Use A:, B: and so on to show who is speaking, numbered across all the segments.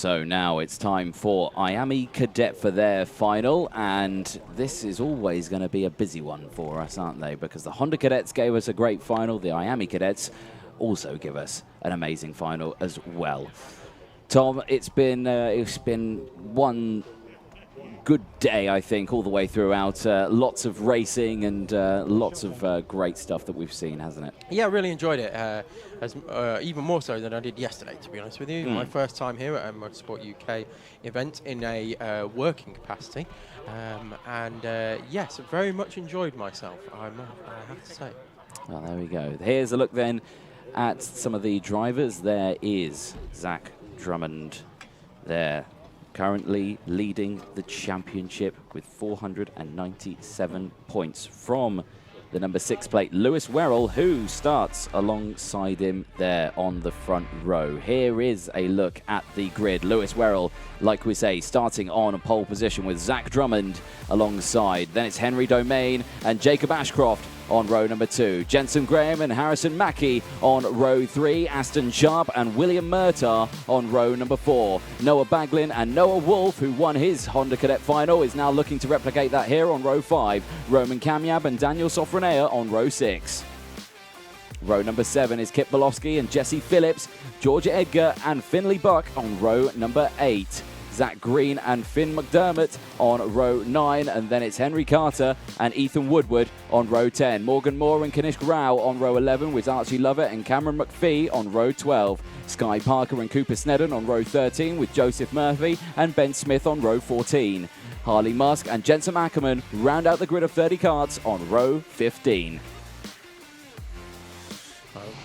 A: So now it's time for IAME Cadet for their final, and this is always going to be a busy one for us, aren't they? Because the Honda Cadets gave us a great final, the IAME Cadets also give us an amazing final as well. Tom, it's been one good day, I think, all the way throughout. Lots of racing and lots of great stuff that we've seen, hasn't it?
B: Yeah, I really enjoyed it, even more so than I did yesterday, to be honest with you. My first time here at a Motorsport UK event in a working capacity. Yes, very much enjoyed myself, I have to say.
A: Well, there we go. Here's a look then at some of the drivers. There is Zach Drummond there, currently leading the championship with 497 points from the number 6 plate, Lewis Werrell, who starts alongside him there on the front row. Here is a look at the grid. Lewis Werrell, like we say, starting on a pole position with Zach Drummond alongside. Then it's Henry Domain and Jacob Ashcroft on row number 2. Jensen Graham and Harrison Mackie on row 3. Aston Sharp and William Murtaugh on row number 4. Noah Baglin and Noah Wolf, who won his Honda Cadet final, is now looking to replicate that here on row 5. Roman Kamyab and Daniel Sofronea on row 6. Row number 7 is Kip Bolowski and Jesse Phillips, Georgia Edgar and Finley Buck on row number 8. Zach Green and Finn McDermott on row 9, and then it's Henry Carter and Ethan Woodward on row 10. Morgan Moore and Kanishk Rao on row 11 with Archie Lovett and Cameron McPhee on row 12. Sky Parker and Cooper Snedden on row 13 with Joseph Murphy and Ben Smith on row 14. Harley Musk and Jensen Ackerman round out the grid of 30 karts on row 15.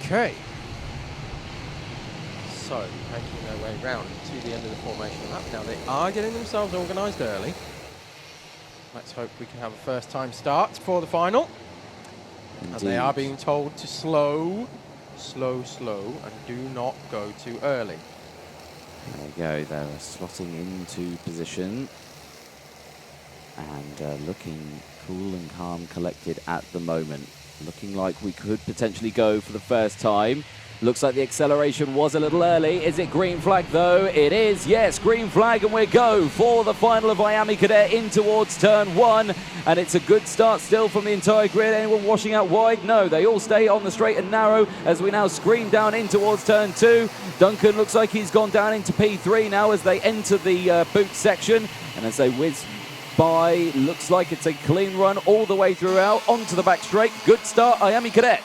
B: Okay. So, making their way round to the end of the formation lap. Now they are getting themselves organised early. Let's hope we can have a first time start for the final. Indeed. And they are being told to slow, and do not go too early.
A: There we go, they're slotting into position and looking cool and calm, collected at the moment. Looking like we could potentially go for the first time. Looks like the acceleration was a little early. Is it green flag though? It is, yes, green flag, and we go for the final of IAME Cadet in towards turn 1. And it's a good start still from the entire grid. Anyone washing out wide? No, they all stay on the straight and narrow as we now screen down in towards turn 2. Duncan looks like he's gone down into P3 now as they enter the boot section. And as they whiz by, looks like it's a clean run all the way throughout, onto the back straight. Good start, IAME Cadet.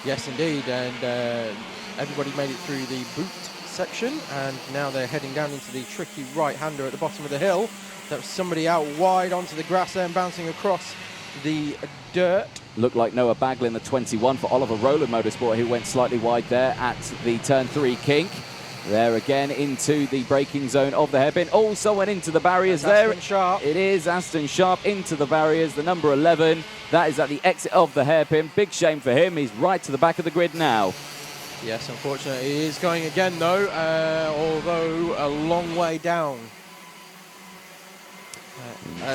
B: Yes, indeed, and everybody made it through the boot section, and now they're heading down into the tricky right-hander at the bottom of the hill. That was somebody out wide onto the grass there and bouncing across the dirt.
A: Looked like Noah Baglin, the 21 for Oliver Rowland Motorsport, who went slightly wide there at the turn 3 kink. There again into the braking zone of the hairpin. Also went into the barriers there.
B: Aston Sharp.
A: It is Aston Sharp into the barriers, the number 11. That is at the exit of the hairpin. Big shame for him. He's right to the back of the grid now.
B: Yes, unfortunately, he is going again though, although a long way down.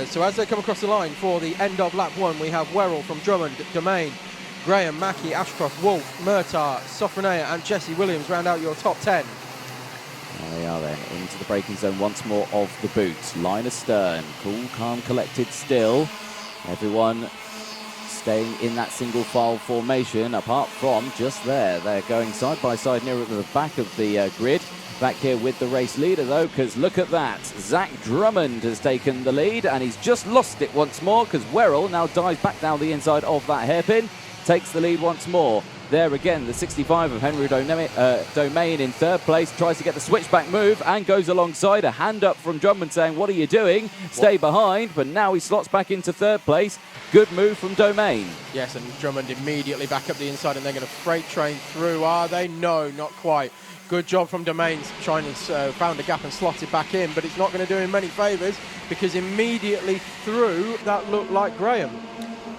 B: So as they come across the line for the end of lap 1, we have Werrell from Drummond, Domain, Graham, Mackie, Ashcroft, Wolf, Murtaugh, Sofronea and Jesse Williams round out your top 10.
A: There they are then, into the braking zone once more of the boots. Line astern, cool, calm, collected still. Everyone staying in that single file formation, apart from just there. They're going side by side near the back of the grid. Back here with the race leader though, because look at that. Zach Drummond has taken the lead and he's just lost it once more because Werrell now dives back down the inside of that hairpin, takes the lead once more. There again, the 65 of Henry Domain in 3rd place, tries to get the switchback move and goes alongside. A hand up from Drummond saying, what are you doing? Stay behind, but now he slots back into 3rd place. Good move from Domain.
B: Yes, and Drummond immediately back up the inside and they're going to freight train through. Are they? No, not quite. Good job from Domain trying to found a gap and slotted back in, but it's not going to do him many favours because immediately through that looked like Graham.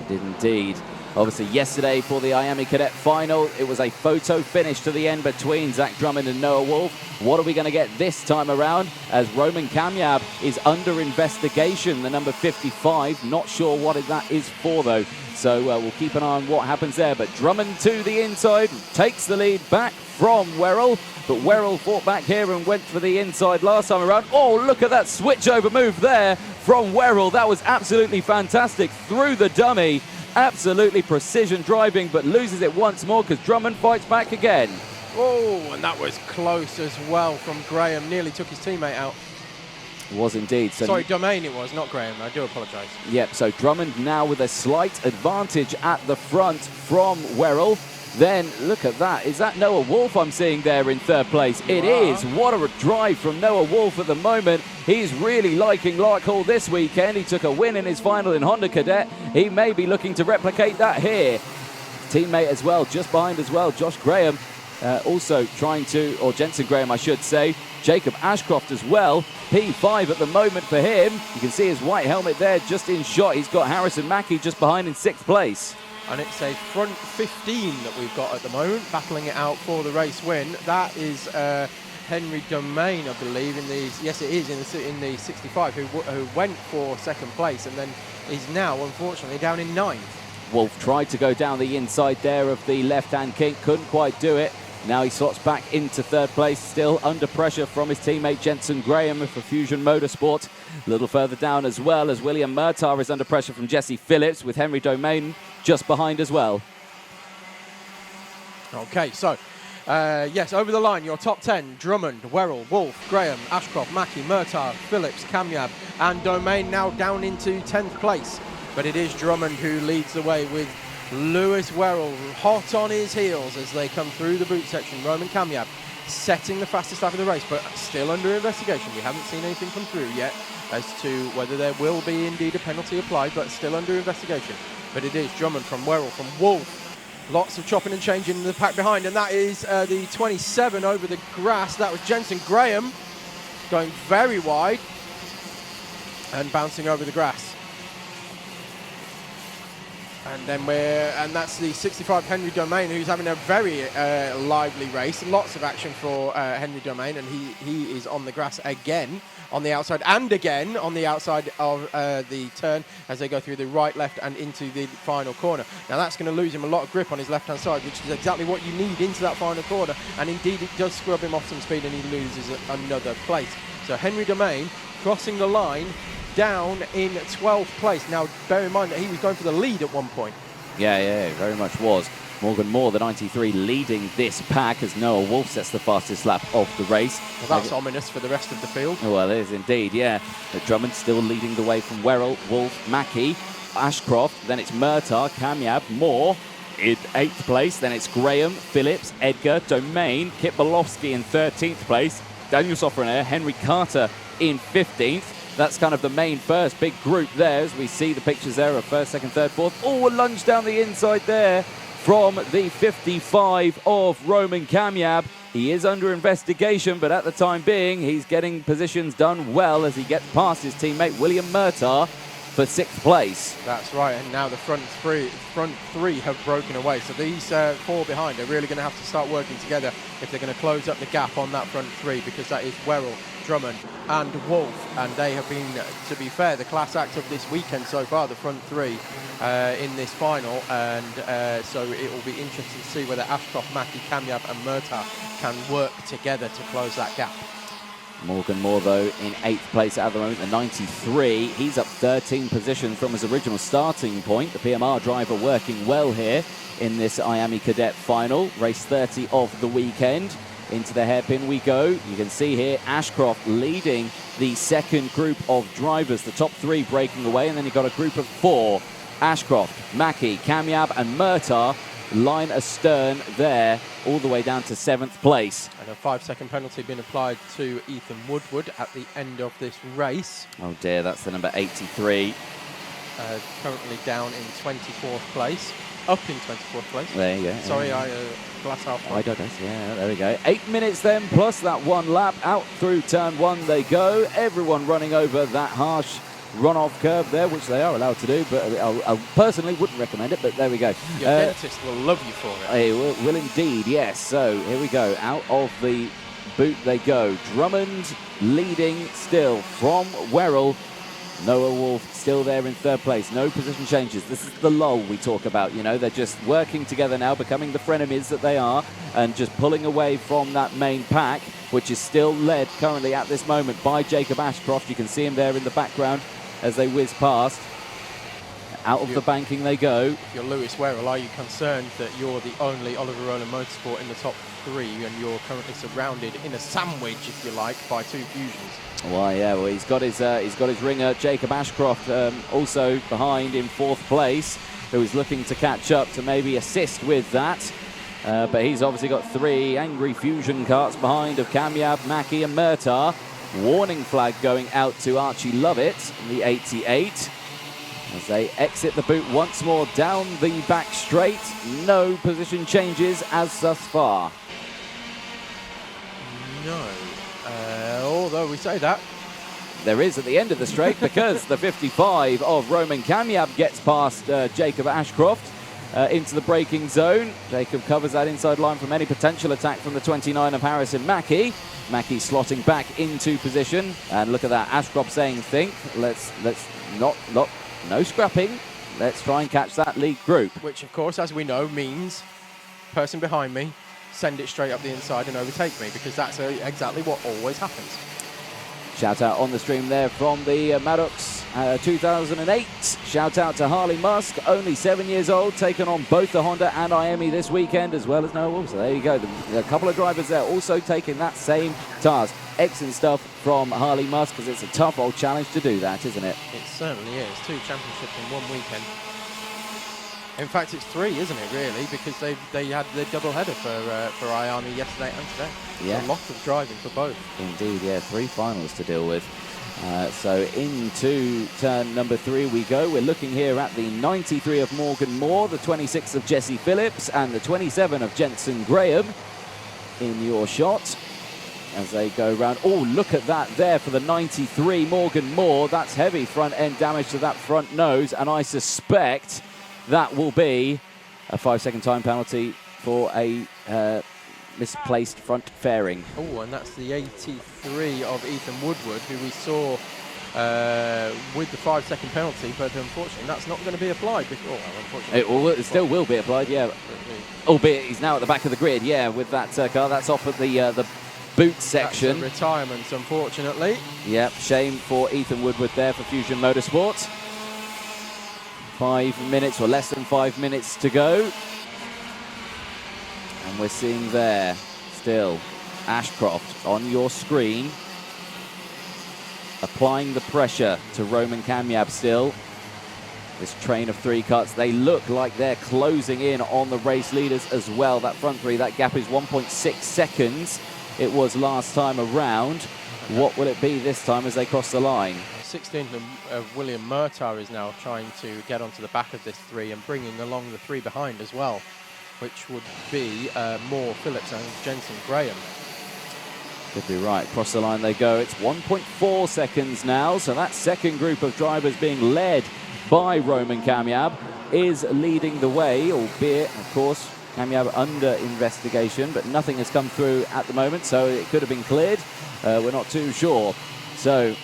A: It did indeed. Obviously, yesterday for the IAME Cadet Final, it was a photo finish to the end between Zach Drummond and Noah Wolf. What are we going to get this time around? As Roman Kamyab is under investigation, the number 55. Not sure what that is for, though. So we'll keep an eye on what happens there. But Drummond to the inside, takes the lead back from Werrell. But Werrell fought back here and went for the inside last time around. Oh, look at that switch over move there from Werrell. That was absolutely fantastic. Through the dummy. Absolutely precision driving, but loses it once more because Drummond fights back again.
B: Oh, and that was close as well from Graham. Nearly took his teammate out.
A: Was indeed. So
B: sorry, Domain it was, not Graham. I do apologise.
A: Yep, so Drummond now with a slight advantage at the front from Werrell. Then, look at that. Is that Noah Wolf I'm seeing there in third place? It is. What a drive from Noah Wolf at the moment. He's really liking Larkhall this weekend. He took a win in his final in Honda Cadet. He may be looking to replicate that here. Teammate as well, just behind as well, Josh Graham. Also trying to, or Jensen Graham I should say, Jacob Ashcroft as well. P5 at the moment for him. You can see his white helmet there just in shot. He's got Harrison Mackie just behind in 6th place.
B: And it's a front 15 that we've got at the moment, battling it out for the race win. That is Henry Domain, I believe, in the, yes it is, in the 65, who went for 2nd place and then is now, unfortunately, down in 9th.
A: Wolf tried to go down the inside there of the left-hand kink, couldn't quite do it. Now he slots back into 3rd place, still under pressure from his teammate Jensen Graham for Fusion Motorsport. A little further down as well as William Murtaugh is under pressure from Jesse Phillips, with Henry Domain just behind as well.
B: Okay, so yes, over the line, your top 10, Drummond, Werrell, Wolf, Graham, Ashcroft, Mackie, Murtaugh, Phillips, Kamyab, and Domain now down into 10th place. But it is Drummond who leads the way with Lewis Werrell hot on his heels as they come through the boot section. Roman Kamyab setting the fastest lap of the race, but still under investigation. We haven't seen anything come through yet as to whether there will be indeed a penalty applied, but still under investigation. But it is Drummond from Werrell, from Wolf. Lots of chopping and changing in the pack behind, and that is the 27 over the grass. That was Jensen Graham going very wide and bouncing over the grass. And then and that's the 65 Henry Domain, who's having a very lively race. Lots of action for Henry Domain, and he is on the grass again on the outside and again on the outside of the turn as they go through the right, left and into the final corner. Now that's going to lose him a lot of grip on his left-hand side, which is exactly what you need into that final corner. And indeed it does scrub him off some speed and he loses another place. So Henry Domain crossing the line down in 12th place. Now, bear in mind that he was going for the lead at one point.
A: Yeah, very much was. Morgan Moore, the 93, leading this pack as Noah Wolf sets the fastest lap of the race.
B: Well, that's ominous for the rest of the field.
A: Well, it is indeed, yeah. But Drummond still leading the way from Werrell, Wolf, Mackie, Ashcroft, then it's Murtaugh, Kamyab, Moore in 8th place, then it's Graham, Phillips, Edgar, Domain, Kip Bolofsky in 13th place, Daniel Sofrenair, Henry Carter in 15th. That's kind of the main first big group there as we see the pictures there of 1st, 2nd, 3rd, 4th. Oh, a lunge down the inside there from the 55 of Roman Kamyab. He is under investigation, but at the time being, he's getting positions done well as he gets past his teammate William Murtaugh for 6th place.
B: That's right, and now the front three have broken away. So these 4 behind are really going to have to start working together if they're going to close up the gap on that front 3, because that is Werrell, Drummond and Wolf, and they have been, to be fair, the class act of this weekend so far, the front 3 in this final, and so it will be interesting to see whether Ashcroft, Mackie, Kamyab and Murtaugh can work together to close that gap.
A: Morgan Moore, though, in 8th place at the moment, the 93. He's up 13 positions from his original starting point. The PMR driver working well here in this IAME Cadet Final. Race 30 of the weekend. Into the hairpin we go. You can see here Ashcroft leading the 2nd group of drivers. The top 3 breaking away, and then you've got a group of 4. Ashcroft, Mackie, Kamyab and Murtaugh line astern there, all the way down to 7th place.
B: And a 5-second penalty being applied to Ethan Woodward at the end of this race.
A: Oh dear, that's the number 83.
B: Currently down in 24th place. Up in 24th place.
A: There you go.
B: Sorry, glass half.
A: I digress. Yeah, there we go. 8 minutes then, plus that 1 lap. Out through turn 1 they go. Everyone running over that harsh run-off curve there, which they are allowed to do, but I personally wouldn't recommend it, but there we go.
B: Your dentist will love you for it.
A: He will indeed, yes. So here we go. Out of the boot they go. Drummond leading still from Wera. Noah Wolf still there in third place. No position changes. This is the lull we talk about. You know, they're just working together now, becoming the frenemies that they are, and just pulling away from that main pack, which is still led currently at this moment by Jacob Ashcroft. You can see him there in the background as they whiz past. Out of the banking they go.
B: If you're Lewis Wera, are you concerned that you're the only Oliver Rowland Motorsport in the top 3 and you're currently surrounded in a sandwich, if you like, by 2 fusions?
A: Well, yeah, well, he's got his ringer, Jacob Ashcroft, also behind in 4th place, who is looking to catch up to maybe assist with that. But he's obviously got 3 angry fusion carts behind of Kamyab, Mackie and Murtar. Warning flag going out to Archie Lovett in the 88. As they exit the boot once more down the back straight. No position changes as thus far.
B: No. Although we say that.
A: There is at the end of the straight, because the 55 of Roman Kamyab gets past Jacob Ashcroft into the braking zone. Jacob covers that inside line from any potential attack from the 29 of Harrison Mackie. Mackie slotting back into position. And look at that, Ashcroft saying, think, let's not no scrapping. Let's try and catch that lead group.
B: Which, of course, as we know, means person behind me, send it straight up the inside and overtake me, because that's exactly what always happens.
A: Shout out on the stream there from the Maddox 2008. Shout out to Harley Musk, only 7 years old, taken on both the Honda and IAME this weekend, as well as Noah Wolf. So there you go. A couple of drivers there also taking that same task. Excellent stuff from Harley Musk, because it's a tough old challenge to do that, isn't it?
B: It certainly is. 2 championships in 1 weekend. In fact, it's 3, isn't it, really? Because they had the double header for IAME yesterday and today.
A: Yeah.
B: A lot of driving for both.
A: Indeed, yeah. 3 finals to deal with. So into turn number 3 we go. We're looking here at the 93 of Morgan Moore, the 26 of Jesse Phillips, and the 27 of Jensen Graham in your shot as they go round. Oh, look at that there for the 93 Morgan Moore. That's heavy front end damage to that front nose, and I suspect that will be a 5-second time penalty for a misplaced front fairing.
B: Oh, and that's the 83 of Ethan Woodward, who we saw with the 5-second penalty, but unfortunately that's not going to be applied.
A: It still will be applied, yeah. Albeit he's now at the back of the grid, yeah, with that car. That's off at the boot section.
B: That's a retirement, unfortunately.
A: Yep, shame for Ethan Woodward there for Fusion Motorsport. 5 minutes or less than 5 minutes to go. And we're seeing there still Ashcroft on your screen, applying the pressure to Roman Kamyab still. This train of 3 cuts, they look like they're closing in on the race leaders as well. That front 3, that gap is 1.6 seconds. It was last time around. What will it be this time as they cross the line?
B: 16th of William Murtar is now trying to get onto the back of this 3 and bringing along the 3 behind as well, which would be Moore, Phillips and Jensen Graham.
A: Could be right. Across the line they go. It's 1.4 seconds now. So that second group of drivers being led by Roman Kamyab is leading the way, albeit, of course, Kamyab under investigation, but nothing has come through at the moment, so it could have been cleared. We're not too sure. So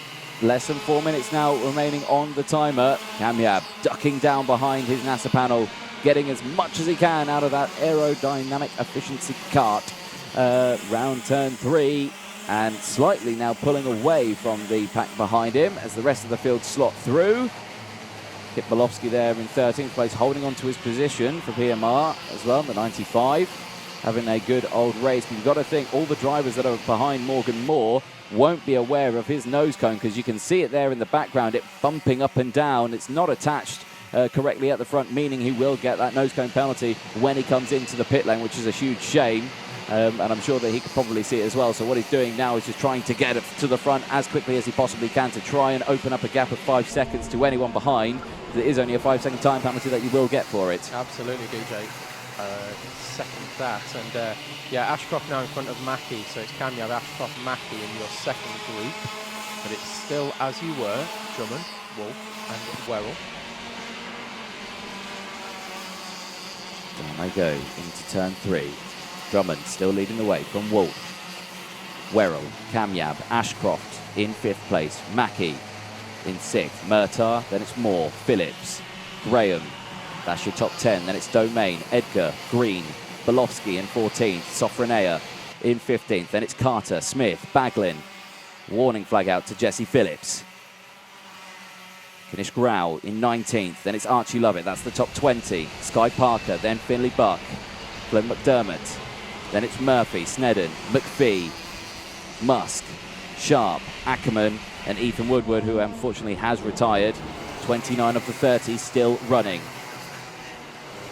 A: less than 4 minutes now remaining on the timer. Kamyab ducking down behind his NASA panel, getting as much as he can out of that aerodynamic efficiency kart. Round turn 3, and slightly now pulling away from the pack behind him as the rest of the field slot through. Kip Bolofsky there in 13th place, holding on to his position for PMR as well, the 95. Having a good old race. But you've got to think all the drivers that are behind Morgan Moore won't be aware of his nose cone, because you can see it there in the background, it bumping up and down. It's not attached correctly at the front, meaning he will get that nose cone penalty when he comes into the pit lane, which is a huge shame. And I'm sure that he could probably see it as well. So what he's doing now is just trying to get it to the front as quickly as he possibly can to try and open up a gap of 5 seconds to anyone behind. There is only a 5-second time penalty that you will get for it.
B: Absolutely, DJ. Second that. And yeah, Ashcroft now in front of Mackie. So it's Kamyab, Ashcroft, Mackie in your second group. But it's still, as you were, Drummond, Wolf and Werrell.
A: Down they go into turn 3. Drummond still leading the way from Wolf. Werrell, Kamyab, Ashcroft in 5th place. Mackie in 6th. Murtar, then it's Moore, Phillips, Graham. That's your top 10. Then it's Domain, Edgar, Green, Bolofsky in 14th. Sofranea in 15th. Then it's Carter, Smith, Baglin. Warning flag out to Jesse Phillips. Finish Grau in 19th. Then it's Archie Lovett. That's the top 20. Sky Parker, then Finley Buck, Glenn McDermott. Then it's Murphy, Snedden, McPhee, Musk, Sharp, Ackerman, and Ethan Woodward, who unfortunately has retired. 29 of the 30 still running.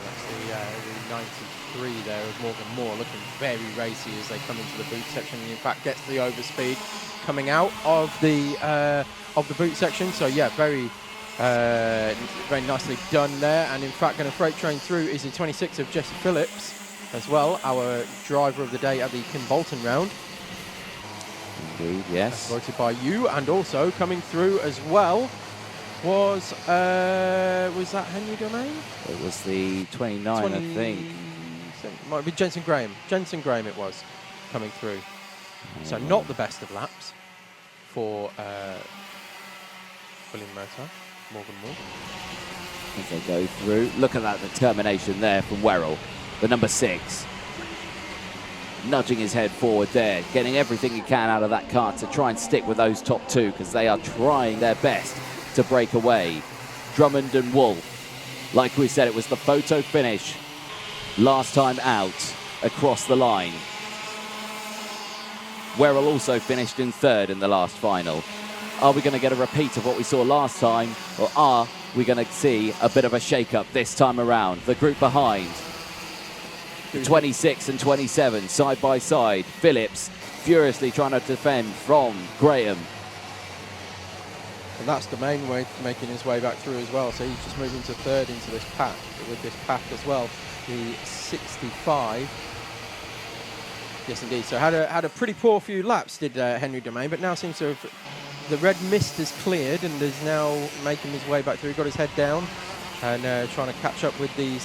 B: That's the 93 there of Morgan Moore, looking very racy as they come into the boot section. And in fact, gets the overspeed coming out of the boot section. So yeah, very nicely done there. And in fact, going to freight train through is the 26 of Jesse Phillips as well, our driver of the day at the Kim Bolton round.
A: Indeed, yes.
B: Voted by you. And also coming through as well was that Henry Domain?
A: It was the 29, I think.
B: Might be Jensen Graham. Jensen Graham it was coming through. So not the best of laps for William Murtaugh, Morgan Moore.
A: As they go through, look at that determination there from Werrell, the number 6. Nudging his head forward there, getting everything he can out of that car to try and stick with those top 2, because they are trying their best to break away. Drummond and Wolf, like we said, it was the photo finish last time out across the line. Werrell also finished in 3rd in the last final. Are we going to get a repeat of what we saw last time, or are we going to see a bit of a shake-up this time around? The group behind, 26 and 27, side by side. Phillips furiously trying to defend from Graham.
B: And that's the main way, making his way back through as well. So he's just moving to 3rd into this pack, with this pack as well. The 65. Yes, indeed. So had a pretty poor few laps, did Henry Domain, but now seems to have, the red mist has cleared and is now making his way back through. Got his head down and trying to catch up with these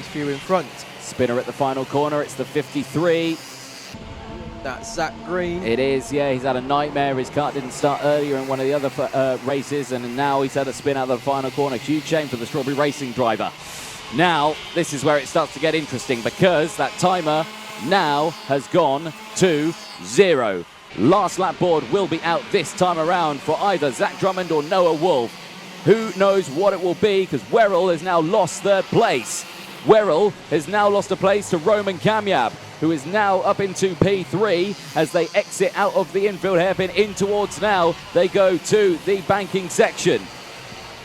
B: few in front.
A: Spinner at the final corner. It's the 53.
B: That's Zach Green.
A: It is, yeah. He's had a nightmare. His kart didn't start earlier in one of the other races, and now he's had a spin out of the final corner. Huge shame for the Strawberry Racing driver. Now, this is where it starts to get interesting, because that timer now has gone to 0. Last lap board will be out this time around for either Zach Drummond or Noah Wolf. Who knows what it will be, because Werrell has now lost 3rd place. Werrell has now lost a place to Roman Kamyab, who is now up into P3 as they exit out of the infield hairpin in towards now. They go to the banking section.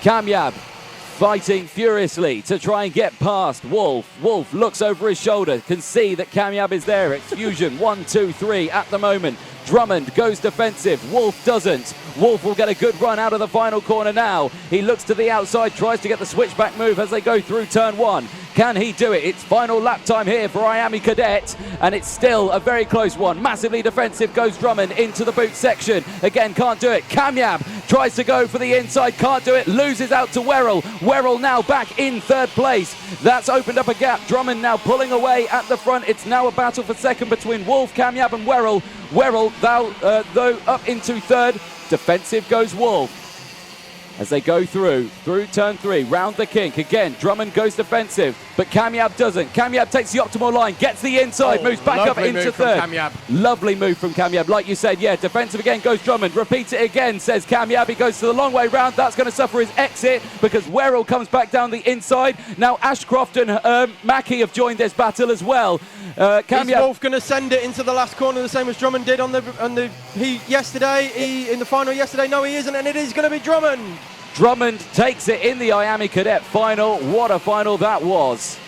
A: Kamyab fighting furiously to try and get past Wolf. Wolf looks over his shoulder, can see that Kamyab is there. It's Fusion 1, 2, 3 at the moment. Drummond goes defensive. Wolf doesn't. Wolf will get a good run out of the final corner now. He looks to the outside, tries to get the switchback move as they go through turn 1. Can he do it? It's final lap time here for IAME Cadet, and it's still a very close one. Massively defensive goes Drummond into the boot section. Again, can't do it. Kamyab tries to go for the inside, can't do it. Loses out to Werrell. Werrell now back in 3rd place. That's opened up a gap. Drummond now pulling away at the front. It's now a battle for 2nd between Wolf, Kamyab and Werrell. Werrell, though, up into 3rd. Defensive goes Wolf. As they go through turn 3, round the kink. Again, Drummond goes defensive, but Kamyab doesn't. Kamyab takes the optimal line, gets the inside, moves back up into 3rd. Lovely move from Kamyab. Like you said, yeah, defensive again goes Drummond. Repeats it again, says Kamyab. He goes to the long way round. That's going to suffer his exit because Werrell comes back down the inside. Now Ashcroft and Mackie have joined this battle as well.
B: Is Wolf going to send it into the last corner the same as Drummond did on the heat yesterday? In the final yesterday? No, he isn't, and it is going to be Drummond.
A: Drummond takes it in the IAME Cadet final. What a final that was.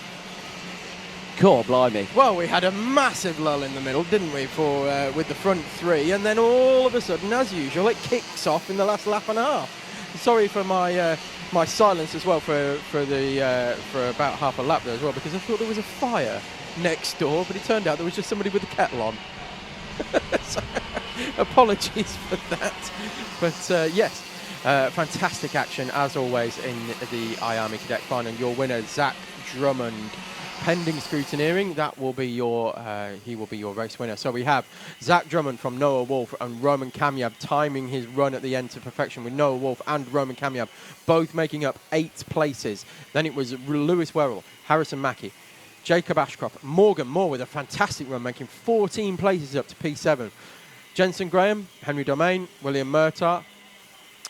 A: God blimey.
B: Well, we had a massive lull in the middle, didn't we, for with the front 3, and then all of a sudden, as usual, it kicks off in the last lap and a half. Sorry for my my silence as well for about half a lap there as well, because I thought there was a fire next door, but it turned out there was just somebody with a kettle on. So, apologies for that. But yes. Fantastic action, as always, in the IAME Cadet Final. Your winner, Zach Drummond. Pending scrutineering, that will be your he will be your race winner. So we have Zach Drummond from Noah Wolf and Roman Kamiab timing his run at the end to perfection, with Noah Wolf and Roman Kamiab both making up 8 places. Then it was Lewis Werrell, Harrison Mackie, Jacob Ashcroft, Morgan Moore with a fantastic run, making 14 places up to P7. Jensen Graham, Henry Domain, William Murtagh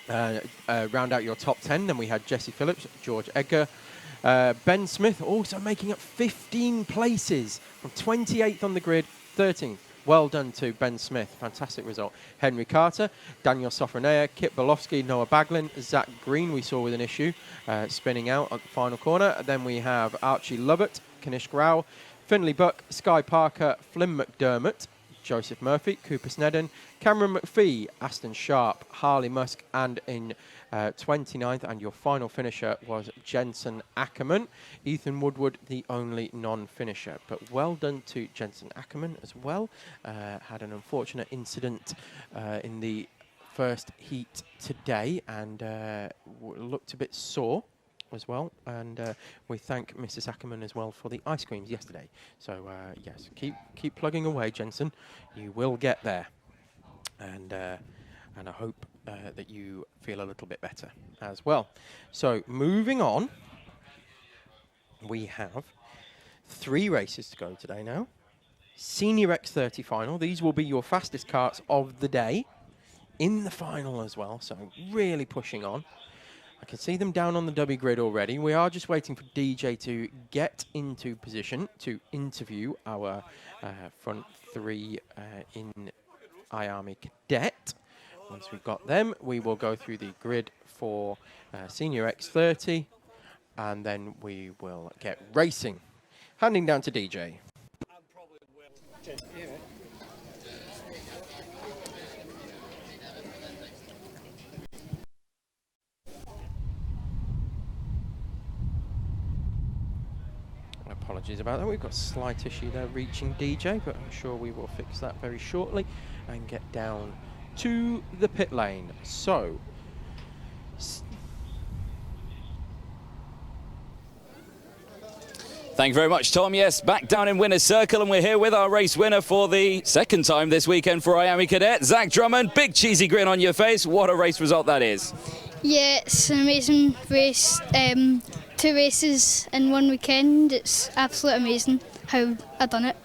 B: round out your top 10. Then we had Jesse Phillips, George Edgar, Ben Smith also making up 15 places from 28th on the grid, 13th. Well done to Ben Smith. Fantastic result. Henry Carter, Daniel Sofronea, Kip Bolofsky, Noah Baglin, Zach Green we saw with an issue, spinning out at the final corner. Then we have Archie Lovett, Kanish Grau, Finley Buck, Sky Parker, Flynn McDermott, Joseph Murphy, Cooper Snedden, Cameron McPhee, Aston Sharp, Harley Musk, and in 29th, and your final finisher was Jensen Ackerman. Ethan Woodward, the only non-finisher. But well done to Jensen Ackerman as well. Had an unfortunate incident in the first heat today and looked a bit sore as well. And we thank Mrs. Ackerman as well for the ice creams yesterday. So yes, keep plugging away, Jensen. You will get there. And I hope that you feel a little bit better as well. So moving on, we have 3 races to go today now. Senior X30 Final. These will be your fastest karts of the day in the final as well. So really pushing on. I can see them down on the W grid already. We are just waiting for DJ to get into position to interview our front 3 in IAME Cadet. Once we've got them, we will go through the grid for Senior X30, and then we will get racing. Handing down to DJ. Apologies about that. We've got a slight issue there reaching DJ, but I'm sure we will fix that very shortly and get down to the pit lane. So,
A: thank you very much, Tom. Yes, back down in winner's circle, and we're here with our race winner for the second time this weekend for IAME Cadet, Zach Drummond. Big cheesy grin on your face. What a race result that is.
C: Yeah, it's an amazing race. 2 races in 1 weekend. It's absolutely amazing how I done it.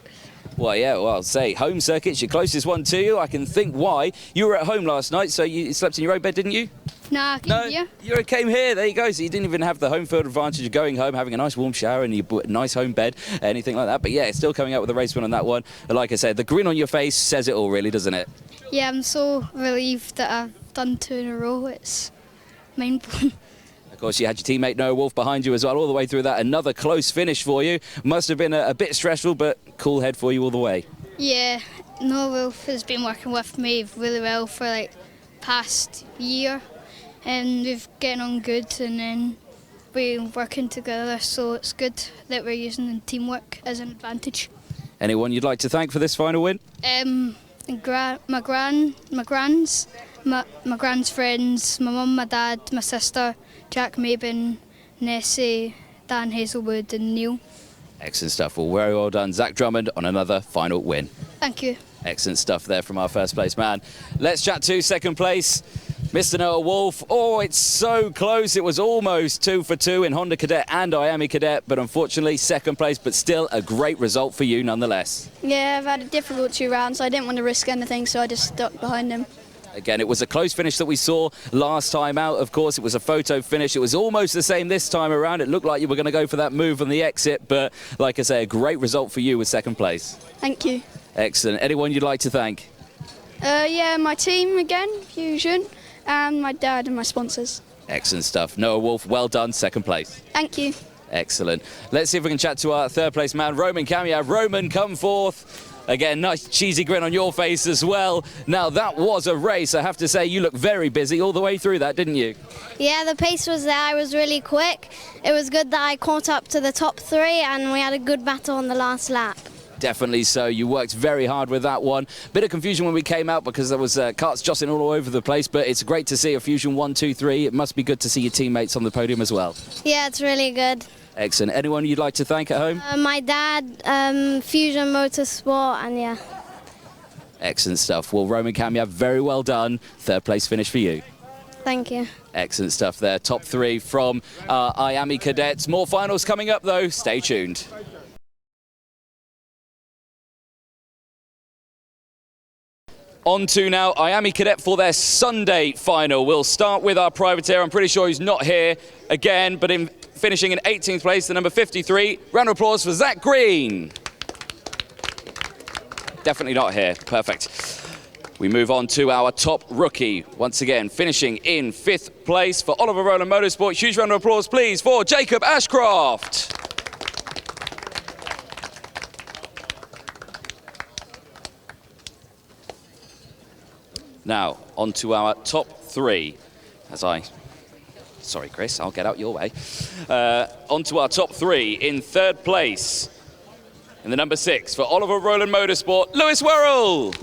A: Well, yeah, well, I'll say home circuit's your closest one to you. I can think why. You were at home last night, so you slept in your own bed, didn't you?
C: Nah, I came here.
A: You came here. There you go. So you didn't even have the home field advantage of going home, having a nice warm shower and your nice home bed, anything like that. But yeah, still coming out with a race win on that one. And like I said, the grin on your face says it all, really, doesn't it?
C: Yeah, I'm so relieved that I've done 2 in a row. It's mind-blowing.
A: Of course, you had your teammate Noah Wolf behind you as well, all the way through that. Another close finish for you. Must have been a bit stressful, but cool head for you all the way.
C: Yeah, Noah Wolf has been working with me really well for like past year, and we've getting on good, and then we're working together, so it's good that we're using teamwork as an advantage.
A: Anyone you'd like to thank for this final win?
C: My grand's friends, my mum, my dad, my sister, Jack Mabin, Nessie, Dan Hazelwood and Neil.
A: Excellent stuff. Well, very well done, Zach Drummond, on another final win.
C: Thank you.
A: Excellent stuff there from our first place man. Let's chat to second place, Mr. Noah Wolf. Oh, it's so close. It was almost 2 for 2 in Honda Cadet and IAME Cadet, but unfortunately second place, but still a great result for you nonetheless.
D: Yeah, I've had a difficult 2 rounds. I didn't want to risk anything, so I just stuck behind him.
A: Again, it was a close finish that we saw last time out. Of course, it was a photo finish. It was almost the same this time around. It looked like you were going to go for that move on the exit, but like I say, a great result for you with second place.
D: Thank you.
A: Excellent. Anyone you'd like to thank?
D: Yeah, my team again, Fusion, and my dad and my sponsors.
A: Excellent stuff. Noah Wolf, well done, second place.
D: Thank you.
A: Excellent. Let's see if we can chat to our third place man, Roman Kamiab. Roman, come forth. Again, nice cheesy grin on your face as well. Now, that was a race. I have to say, you look very busy all the way through that, didn't you?
E: Yeah, the pace was there. I was really quick. It was good that I caught up to the top 3 and we had a good battle on the last lap.
A: Definitely so. You worked very hard with that one. Bit of confusion when we came out because there was karts jostling all over the place, but it's great to see a Fusion 1, 2, 3. It must be good to see your teammates on the podium as well.
E: Yeah, it's really good.
A: Excellent. Anyone you'd like to thank at home?
E: My dad, Fusion Motorsport, and yeah.
A: Excellent stuff. Well, Roman Kamia, very well done. Third place finish for you.
E: Thank you.
A: Excellent stuff there. Top 3 from IAME Cadets. More finals coming up, though. Stay tuned. On to now IAME Cadet for their Sunday final. We'll start with our privateer. I'm pretty sure he's not here again, but finishing in 18th place, the number 53. Round of applause for Zach Green. Definitely not here. Perfect. We move on to our top rookie. Once again, finishing in 5th place for Oliver Rowland Motorsport. Huge round of applause, please, for Jacob Ashcroft. Now, on to our top 3. Sorry, Chris, I'll get out your way. On to our top 3 in 3rd place. In the number 6 for Oliver Rowland Motorsport, Lewis Worrell.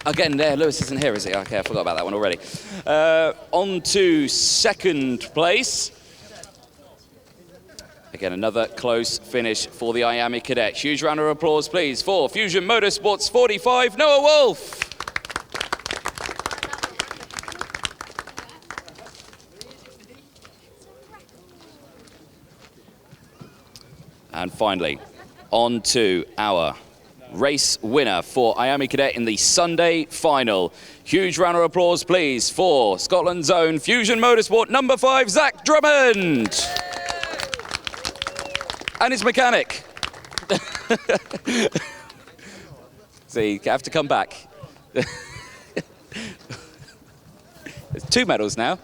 A: Again, there, Lewis isn't here, is he? Okay, I forgot about that one already. On to 2nd place. Again, another close finish for the IAME Cadet. Huge round of applause, please, for Fusion Motorsports 45, Noah Wolf. And finally, on to our race winner for IAME Cadet in the Sunday final. Huge round of applause, please, for Scotland's own Fusion Motorsport number 5, Zach Drummond. And his mechanic. So you have to come back. There's 2 medals now.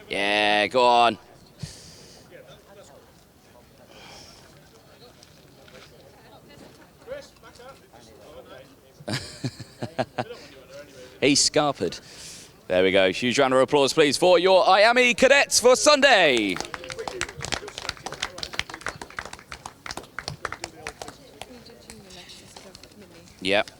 A: Yeah, go on. He's scarpered. There we go. Huge round of applause, please, for your IAME Cadets for Sunday. Yep.